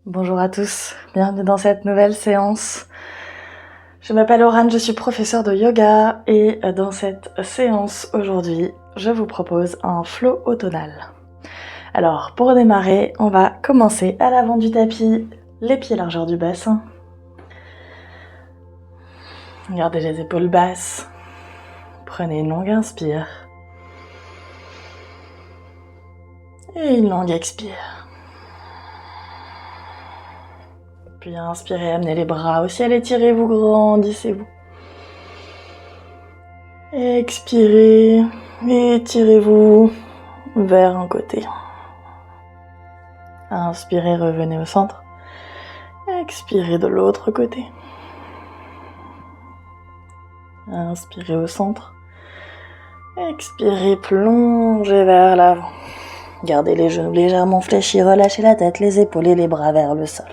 Bonjour à tous, bienvenue dans cette nouvelle séance. Je m'appelle Aurane, je suis professeure de yoga et dans cette séance aujourd'hui, je vous propose un flow automnal. Alors pour démarrer, on va commencer à l'avant du tapis, les pieds largeur du bassin. Gardez les épaules basses, prenez une longue inspire et une longue expire. Puis inspirez, amenez les bras au ciel, étirez-vous, grandissez-vous. Expirez, étirez-vous vers un côté. Inspirez, revenez au centre. Expirez de l'autre côté. Inspirez au centre. Expirez, plongez vers l'avant. Gardez les genoux légèrement fléchis, relâchez la tête, les épaules et les bras vers le sol.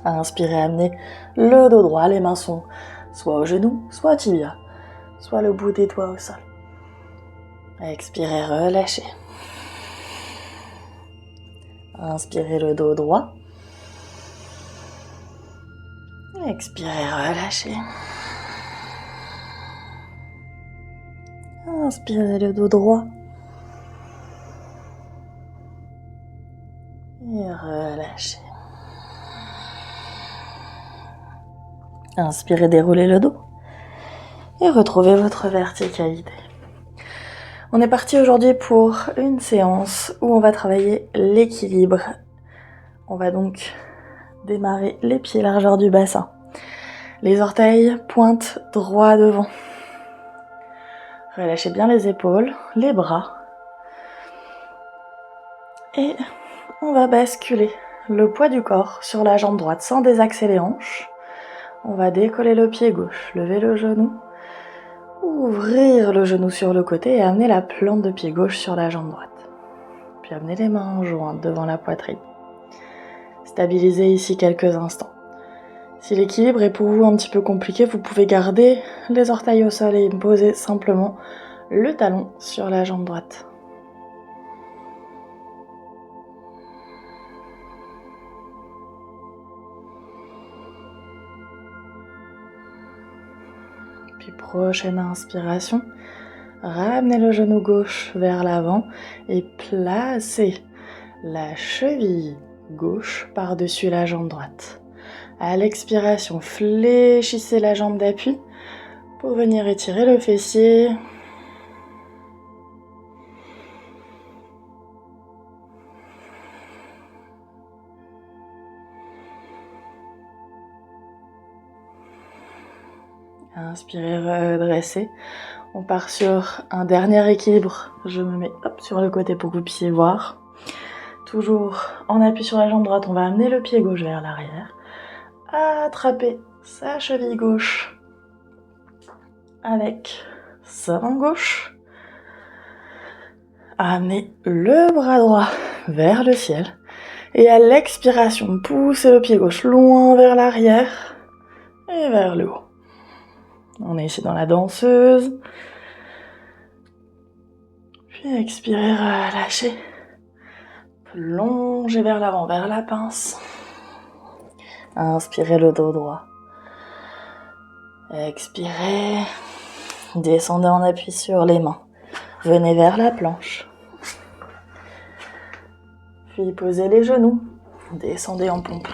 Inspirez, amenez le dos droit, les mains sont soit au genou, soit au tibia, soit le bout des doigts au sol. Expirez, relâchez. Inspirez le dos droit. Expirez, relâchez. Inspirez le dos droit. Et relâchez. Inspirez, déroulez le dos. Et retrouvez votre verticalité. On est parti aujourd'hui pour une séance où on va travailler l'équilibre. On va donc démarrer les pieds largeur du bassin. Les orteils pointent droit devant. Relâchez bien les épaules, les bras. Et on va basculer le poids du corps sur la jambe droite sans désaxer les hanches. On va décoller le pied gauche, lever le genou, ouvrir le genou sur le côté et amener la plante de pied gauche sur la jambe droite. Puis amenez les mains jointes devant la poitrine. Stabilisez ici quelques instants. Si l'équilibre est pour vous un petit peu compliqué, vous pouvez garder les orteils au sol et poser simplement le talon sur la jambe droite. Puis prochaine inspiration, ramenez le genou gauche vers l'avant et placez la cheville gauche par-dessus la jambe droite. À l'expiration, fléchissez la jambe d'appui pour venir étirer le fessier. Inspirez, redressez. On part sur un dernier équilibre. Je me mets sur le côté pour que vous puissiez voir. Toujours en appui sur la jambe droite, on va amener le pied gauche vers l'arrière. Attraper sa cheville gauche avec sa main gauche. Amener le bras droit vers le ciel. Et à l'expiration, poussez le pied gauche loin vers l'arrière et vers le haut. On est ici dans la danseuse. Puis expirez, relâchez. Plongez vers l'avant, vers la pince. Inspirez le dos droit. Expirez. Descendez en appui sur les mains. Venez vers la planche. Puis posez les genoux. Descendez en pompe.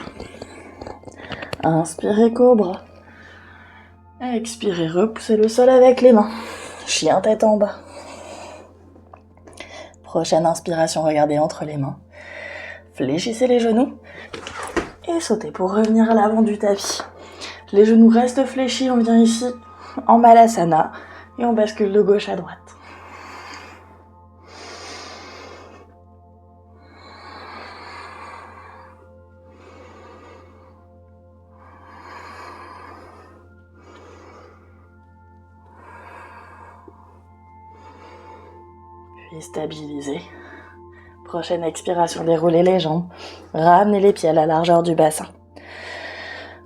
Inspirez, cobra. Expirez, repoussez le sol avec les mains. Chien tête en bas. Prochaine inspiration, regardez entre les mains. Fléchissez les genoux. Et sautez pour revenir à l'avant du tapis. Les genoux restent fléchis, on vient ici en Malasana. Et on bascule de gauche à droite. Puis stabilisez. Prochaine expiration, déroulez les jambes. Ramenez les pieds à la largeur du bassin.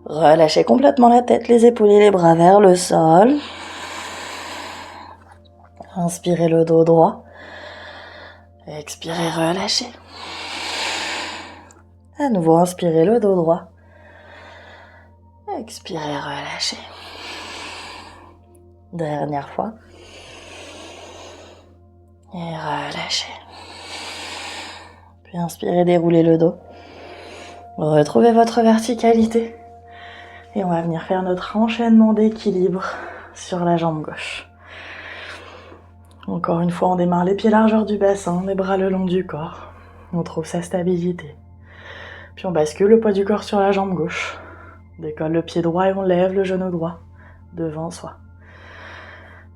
Relâchez complètement la tête, les épaules et les bras vers le sol. Inspirez le dos droit. Expirez, relâchez. À nouveau, inspirez le dos droit. Expirez, relâchez. Dernière fois. Et relâchez. Puis inspirez, déroulez le dos. Retrouvez votre verticalité. Et on va venir faire notre enchaînement d'équilibre sur la jambe gauche. Encore une fois, on démarre les pieds largeur du bassin, les bras le long du corps. On trouve sa stabilité. Puis on bascule le poids du corps sur la jambe gauche. On décolle le pied droit et on lève le genou droit devant soi.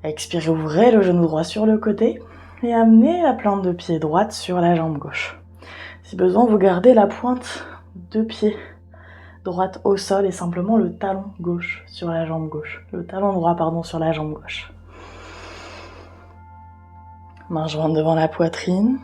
Expirez, ouvrez le genou droit sur le côté et amenez la plante de pied droite sur la jambe gauche. Si besoin, vous gardez la pointe de pied droite au sol et simplement le talon gauche sur la jambe gauche. Le talon droit, sur la jambe gauche. Main jointe devant la poitrine.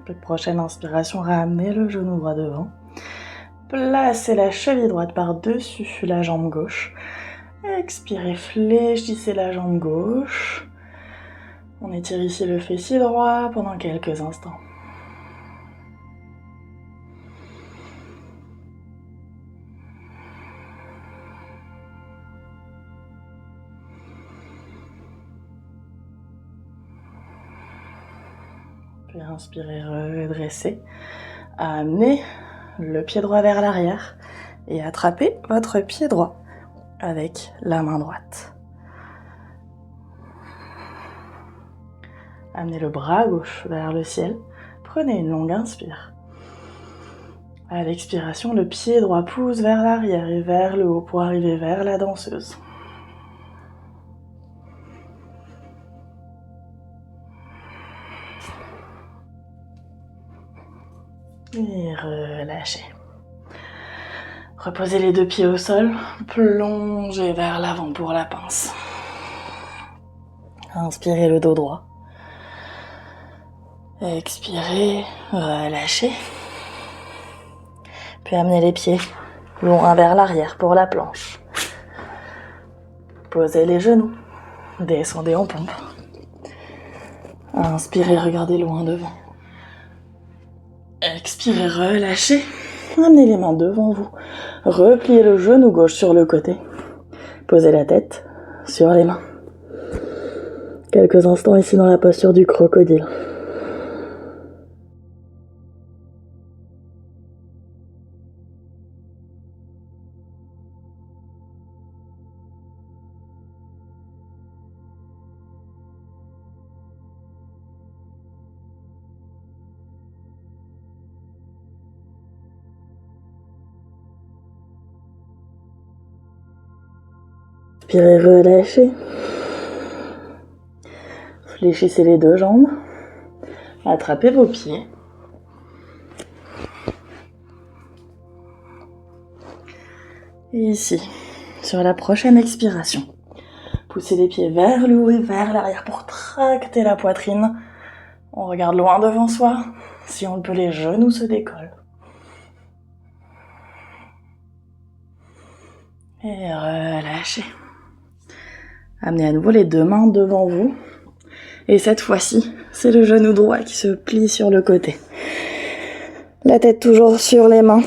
Puis prochaine inspiration, ramenez le genou droit devant. Placez la cheville droite par-dessus la jambe gauche. Expirez, fléchissez la jambe gauche. On étire ici le fessier droit pendant quelques instants. Puis inspirez, redressez. Amenez le pied droit vers l'arrière et attrapez votre pied droit avec la main droite. Amenez le bras gauche vers le ciel. Prenez une longue inspire. À l'expiration, le pied droit pousse vers l'arrière et vers le haut pour arriver vers la danseuse. Et relâchez. Reposez les deux pieds au sol, plongez vers l'avant pour la pince. Inspirez le dos droit. Expirez, relâchez. Puis amenez les pieds loin vers l'arrière pour la planche. Posez les genoux, descendez en pompe. Inspirez, regardez loin devant. Expirez, relâchez. Amenez les mains devant vous. Repliez le genou gauche sur le côté. Posez la tête sur les mains. Quelques instants ici dans la posture du crocodile. Inspirez, relâchez. Fléchissez les deux jambes. Attrapez vos pieds. Et ici, sur la prochaine expiration, poussez les pieds vers le haut et vers l'arrière pour tracter la poitrine. On regarde loin devant soi. Si on le peut, les genoux se décollent. Et relâchez. Amenez à nouveau les deux mains devant vous. Et cette fois-ci, c'est le genou droit qui se plie sur le côté. La tête toujours sur les mains.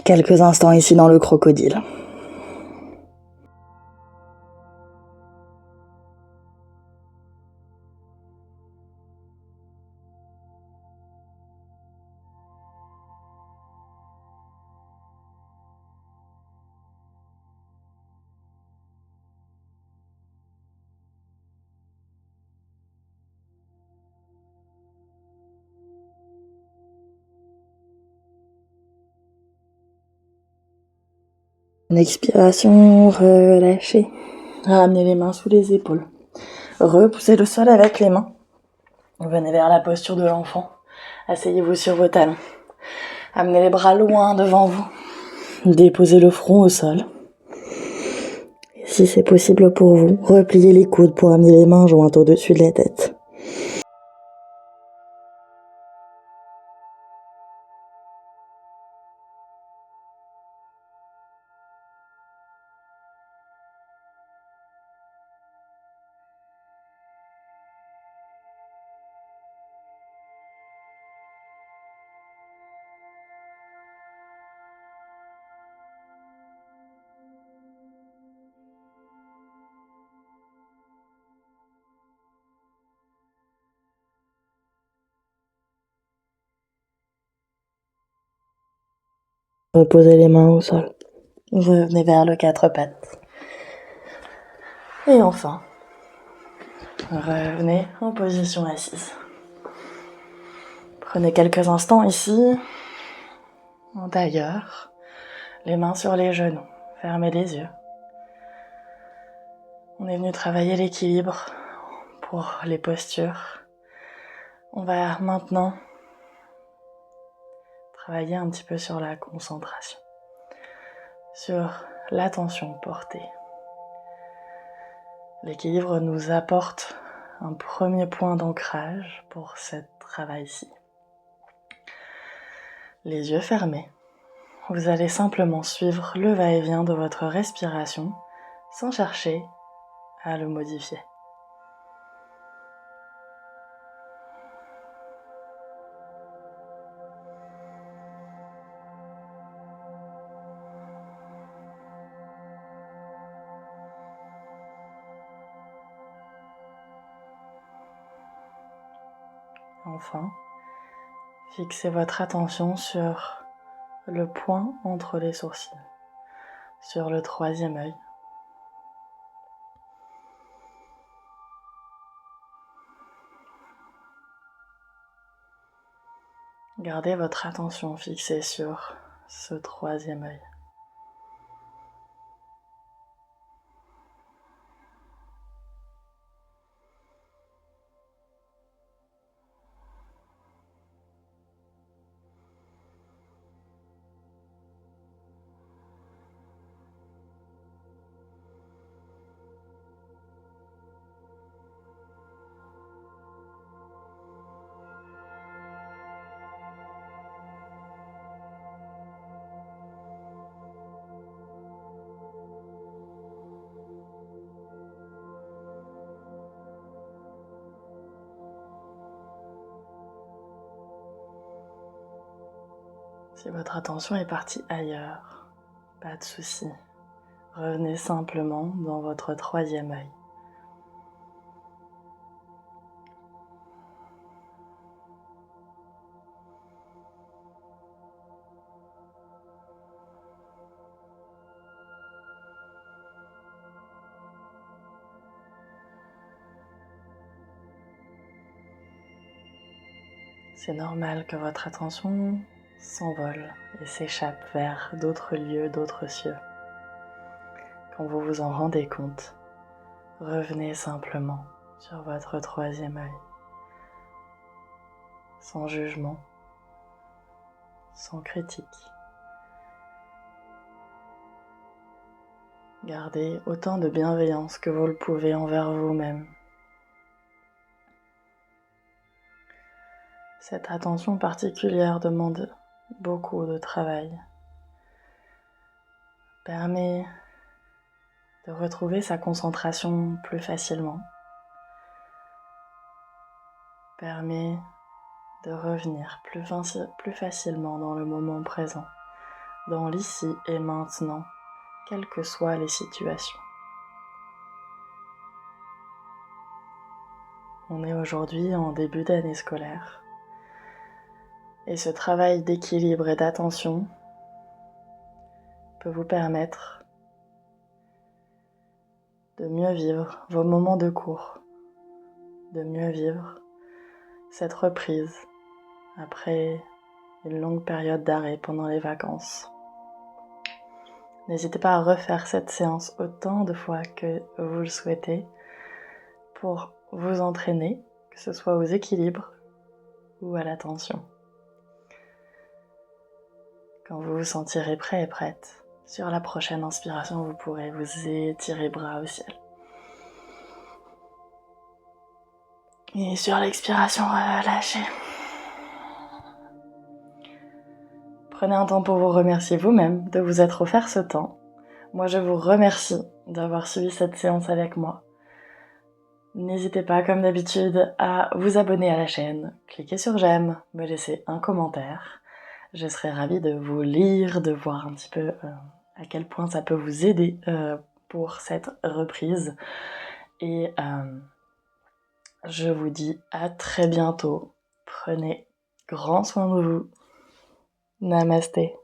Quelques instants ici dans le crocodile. Une expiration, relâchez. Ramenez les mains sous les épaules. Repoussez le sol avec les mains. Venez vers la posture de l'enfant. Asseyez-vous sur vos talons. Amenez les bras loin devant vous. Déposez le front au sol. Et si c'est possible pour vous, repliez les coudes pour amener les mains jointes au-dessus de la tête. Reposez les mains au sol. Revenez vers le quatre pattes. Et enfin, revenez en position assise. Prenez quelques instants ici, en tailleur, les mains sur les genoux. Fermez les yeux. On est venu travailler l'équilibre pour les postures. On va maintenant travailler un petit peu sur la concentration, sur l'attention portée. L'équilibre nous apporte un premier point d'ancrage pour ce travail-ci. Les yeux fermés, vous allez simplement suivre le va-et-vient de votre respiration sans chercher à le modifier. Enfin, fixez votre attention sur le point entre les sourcils, sur le troisième œil. Gardez votre attention fixée sur ce troisième œil. Si votre attention est partie ailleurs, pas de souci. Revenez simplement dans votre troisième œil. C'est normal que votre attention s'envole et s'échappe vers d'autres lieux, d'autres cieux. Quand vous vous en rendez compte, revenez simplement sur votre troisième œil, sans jugement, sans critique. Gardez autant de bienveillance que vous le pouvez envers vous-même. Cette attention particulière demande beaucoup de travail. Permet de retrouver sa concentration plus facilement. Permet de revenir plus facilement dans le moment présent, dans l'ici et maintenant, quelles que soient les situations. On est aujourd'hui en début d'année scolaire et ce travail d'équilibre et d'attention peut vous permettre de mieux vivre vos moments de cours, de mieux vivre cette reprise après une longue période d'arrêt pendant les vacances. N'hésitez pas à refaire cette séance autant de fois que vous le souhaitez pour vous entraîner, que ce soit aux équilibres ou à l'attention. Quand vous vous sentirez prêt et prête, sur la prochaine inspiration, vous pourrez vous étirer bras au ciel. Et sur l'expiration, relâchez. Prenez un temps pour vous remercier vous-même de vous être offert ce temps. Moi, je vous remercie d'avoir suivi cette séance avec moi. N'hésitez pas, comme d'habitude, à vous abonner à la chaîne, cliquez sur j'aime, me laisser un commentaire. Je serai ravie de vous lire, de voir un petit peu à quel point ça peut vous aider pour cette reprise. Et je vous dis à très bientôt. Prenez grand soin de vous. Namasté.